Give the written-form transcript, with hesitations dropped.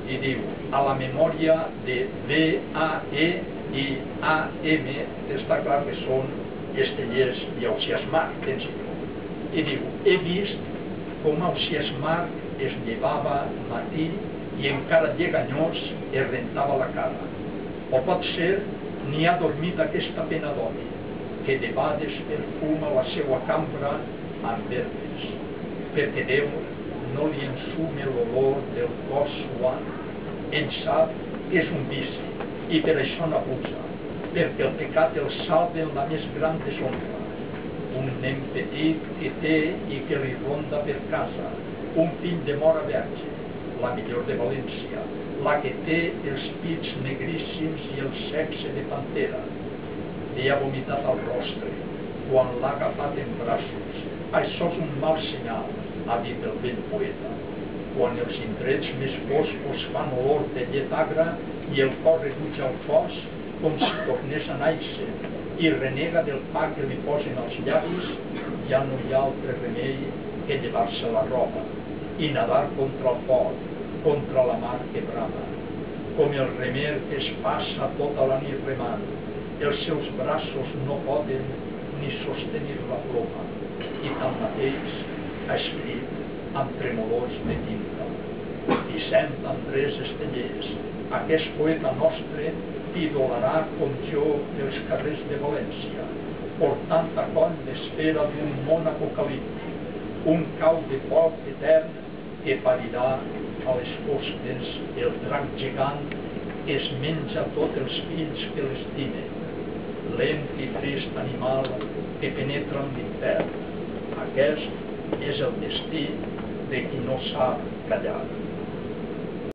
i diu: a la memòria de B-A-E i A-M, està clar que són Estellers i Ausiàs Marc, tens i diu: he vist com Ausiàs Marc es llevava matí i encara lleganyós es rentava la cara. O pot ser n'hi ha dormit aquesta pena d'home, que de vegades perfuma la seua cambra amb herbes, perquè Déu no li ensume l'olor del cos suat. Ell sap que és un vici i per això n'abusa, perquè el pecat el salva en la més gran deshonra. Un nen petit que té i que li ronda per casa, un fill de mora verge, la millor de València, la que té els pits negríssims i el sexe de pantera. Li ha vomitat al rostre quan l'ha agafat en braços. Això és un mal senyal, ha dit el vell poeta. Quan els indrets més foscos fan olor de llet agra i el cor rebutja el cos com si tornés a néixer i renega del pa que li posen als llavis, ja no hi ha altre remei que llevar-se la roba i nadar contra el foc, contra la mar que brama. Com el remer que es passa tota la nit remant, els seus braços no poden ni sostenir la ploma, i tanmateix ha escrit amb tremolors de tinta. Vicent Andrés Estellers, aquest poeta nostre, titularà com jo els carrers de València, portant a coll l'espera d'un món apocalíptic, un cau de foc etern que parirà a les fosques el drac gegant que es menja tots els fills que l'estimen, lent i trist animal que penetra en l'infern. Aquest és el destí de qui no sap callar.